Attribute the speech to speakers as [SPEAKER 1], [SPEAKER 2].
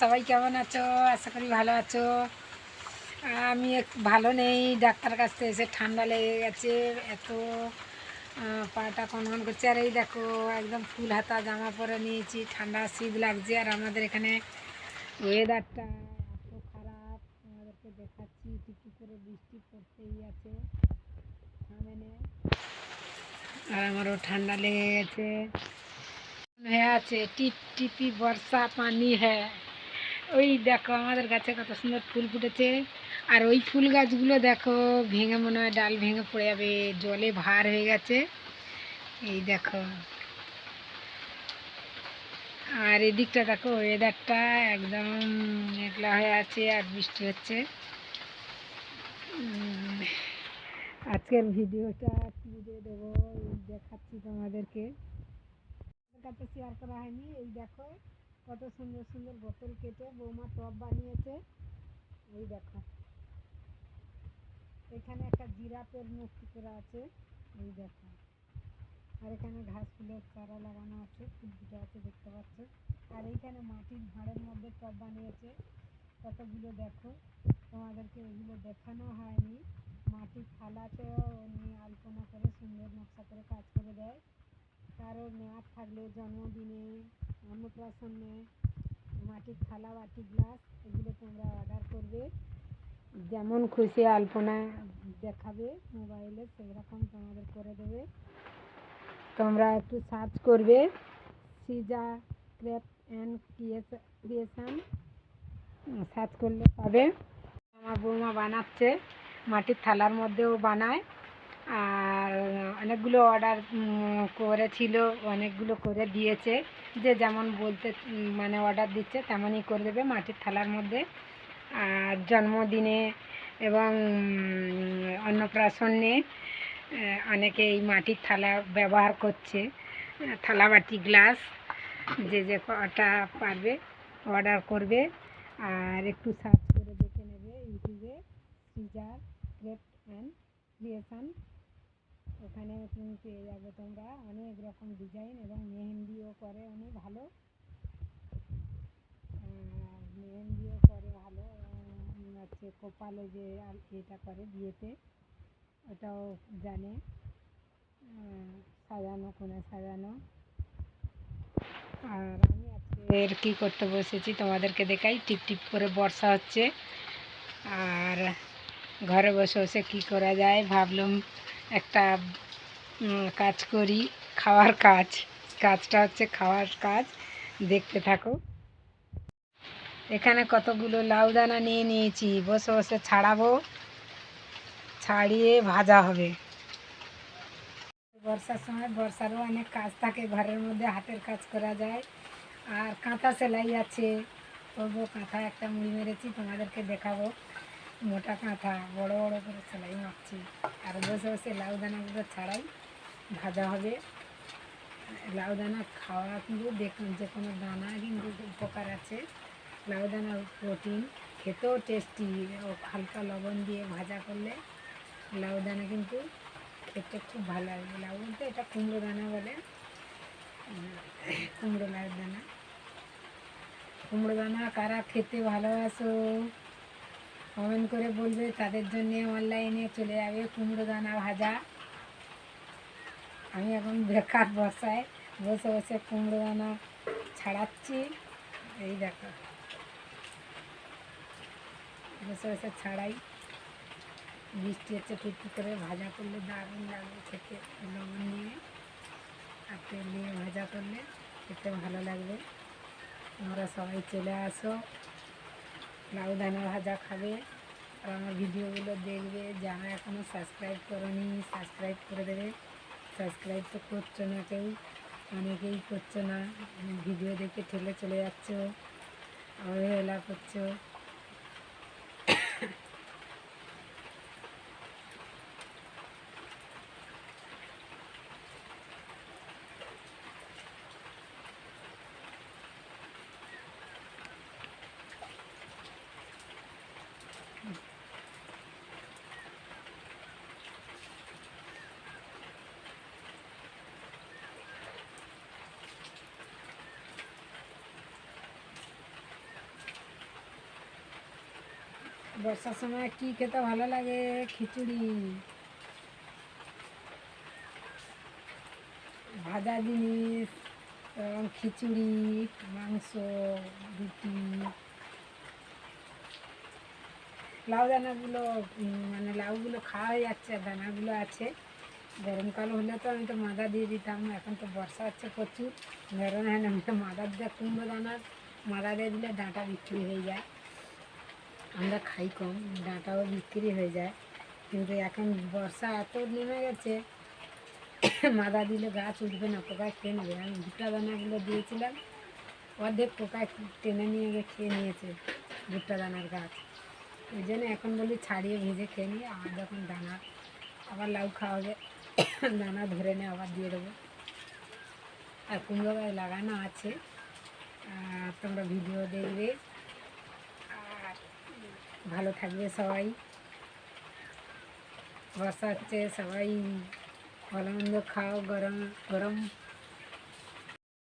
[SPEAKER 1] সবাই কেমন আছো? আশা করি ভালো আছো। আমি একটু ভালো নেই, ডাক্তার কাছ থেকে এসে ঠান্ডা লেগে গেছে, এত পাটা কনকন করছে। আর এই দেখো একদম ফুল হাতা জামা পরে নিয়েছি, ঠান্ডা শীত লাগছে। আর আমাদের এখানে ওয়েদারটা এত খারাপ, আমাদেরকে দেখাচ্ছি টিপটিপ করে বৃষ্টি পড়তেই আছে, থামে নেই। আর আমারও ঠান্ডা লেগে গেছে, হয়ে আছে টিপ টিপি বর্ষা পানি। হ্যাঁ, ওই দেখো আমাদের গাছে কত সুন্দর ফুল ফুটেছে। আর ওই ফুল গাছগুলো দেখো ভেঙে মনে হয় ডাল ভেঙে পড়ে যাবে, জলে ভার হয়ে গেছে। এই দেখো, আর এদিকটা দেখো ওয়েদারটা একদম মেঘলা হয়ে আছে আর বৃষ্টি হচ্ছে। আজকের ভিডিওটা কি দিয়ে দেবো দেখাচ্ছি তোমাদেরকে, কাছে শেয়ার করা হয়নি। এই দেখো কত সুন্দর সুন্দর বোতল কেটে বৌমা টব বানিয়েছে। এই দেখো এখানে একটা জিরাফের মূর্তি করা আছে, এই দেখো। আর এখানে ঘাস ফুলের চারা লাগানো আছে, ফুল ফুটে আছে দেখতে পাচ্ছ। আর এইখানে মাটির ভাঁড়ের মধ্যে টব বানিয়েছে কতগুলো, দেখো তোমাদেরকে এগুলো দেখানো হয়নি। মাটির থালাতেও এমনি আলপনা করে সুন্দর নকশা করে কাজ করে দেয়। কারোর মেয়াদ থাকলে, জন্মদিনে, অন্নপ্রাশনে মাটির থালা বাটি গ্লাস এগুলো তোমরা অর্ডার করবে, যেমন খুশি আলপনা দেখাবে মোবাইলে সেরকম তোমাদের করে দেবে। তোমরা একটু সার্চ করবে সিজা ক্রাফট অ্যান্ড ক্রিয়েশন, সার্চ করলে পাবে। আমার বৌমা বানাচ্ছে, মাটির থালার মধ্যেও বানায়। আর অনেকগুলো অর্ডার করেছিল, অনেকগুলো করে দিয়েছে। যে যেমন বলতে মানে অর্ডার দিচ্ছে তেমনই করে দেবে মাটির থালার মধ্যে। আর জন্মদিনে এবং অন্নপ্রাশনে অনেকে এই মাটির থালা ব্যবহার করছে, থালা বাটি গ্লাস। যে যে কটা পারবে অর্ডার করবে, আর একটু সার্চ করে দেখে নেবে ইউটিউবে সিজার ক্রাফট অ্যান্ড ক্রিয়েশন। ওখানে তুমি পেয়ে যাবে তোমরা অনেক রকম ডিজাইন, এবং মেহেন্দিও করে অনেক ভালো, মেহেন্দিও করে ভালো। হচ্ছে কপালে যে এটা করে বিয়েতে, ওটাও জানে সাজানো, কোণে সাজানো। আর আমি আজকে কী করতে বসেছি তোমাদেরকে দেখাই। টিপ টিপ করে বর্ষা হচ্ছে, আর ঘরে বসে বসে কী করা যায় ভাবলাম একটা কাজ করি, খাওয়ার কাজ। কাজটা হচ্ছে খাওয়ার কাজ, দেখতে থাকো। এখানে কতগুলো লাউ দানা নিয়ে নিয়েছি, বসে বসে ছাড়াবো, ছাড়িয়ে ভাজা হবে। বর্ষার সময় বর্ষারও অনেক কাজ থাকে, ঘরের মধ্যে হাতের কাজ করা যায়। আর কাঁথা সেলাই আছে, করবো। কাঁথা একটা মুড়ি মেরেছি, তোমাদেরকে দেখাবো। মোটা কাঁথা বড় বড় করে সেলাই মারছি, আর বসে বসে লাউ দানাগুলো ছাড়াই, ভাজা হবে। লাউ দানা খাওয়া কিন্তু দেখুন, যে কোনো দানা কিন্তু উপকার আছে। লাউ দানার প্রোটিন, খেতেও টেস্টি। হালকা লবণ দিয়ে ভাজা করলে লাউ দানা কিন্তু খেতে খুব ভালো লাগবে। লাউ বলতে এটা কুমড়ো দানা বলে, কুমড়ো লাউ দানা। কুমড়ো দানা কারা খেতে ভালোবাসো কমেন্ট করে বলবে, তাদের জন্য অনলাইনে চলে যাবে কুমড়ো দানা ভাজা। আমি এখন বেকার বসায় বসে বসে কুমড়ো দানা ছাড়াচ্ছি। এই দেখো বসে বসে ছাড়াই, বৃষ্টি হচ্ছে, টিপটি করে ভাজা করলে দারুণ লাগবে খেতে। লবণ দিয়ে আর তেল দিয়ে ভাজা করলে খেতে ভালো লাগবে। তোমরা সবাই চলে আসো, লাউ দানা ভাজা খাবে, আর আমার ভিডিওগুলো দেখবে। যারা এখনও সাবস্ক্রাইব করোনি সাবস্ক্রাইব করে দেবে। সাবস্ক্রাইব তো করছো না কেউ, অনেকেই করছো না, ভিডিও দেখে ঠেলে চলে যাচ্ছ, অবহেলা করছো। বর্ষার সময় কি খেতে ভালো লাগে? খিচুড়ি, ভাজা জিনিস, এবং খিচুড়ি, মাংস, রুটি। লাউ দানাগুলো মানে লাউগুলো খাওয়া হয়ে যাচ্ছে, আর দানাগুলো আছে। গরমকাল হলে তো আমি তো মাদা দিয়ে দিতাম, এখন তো বর্ষা হচ্ছে প্রচুর, ধরো না মাদা দিয়ে কুমড়ো দানার মাদা দিয়ে দিলে ডাঁটা বিক্রি হয়ে যায়। আমরা খাই কম, ডাঁটাও বিক্রি হয়ে যায়, কিন্তু এখন বর্ষা এত নেমে গেছে, মাদা দিলে গাছ উঠবে না, পোকায় খেয়ে নেবে। আমি ভুট্টা দানাগুলো দিয়েছিলাম, অর্ধেক পোকায় টেনে নিয়ে গিয়ে খেয়ে নিয়েছে ভুট্টা দানার গাছ। ওই জন্য এখন বলি ছাড়িয়ে ভেজে খেয়ে নিয়ে, আবার যখন দানা আবার লাউ খাওয়া হবে দানা ধরে নিয়ে আবার দিয়ে দেবো। আর কুমড়ো গাছ লাগানো আছে, তোমরা ভিডিও দেখবে। আর ভালো থাকবে সবাই। বর্ষা হচ্ছে, সবাই ভালো মন্দ খাও, গরম গরম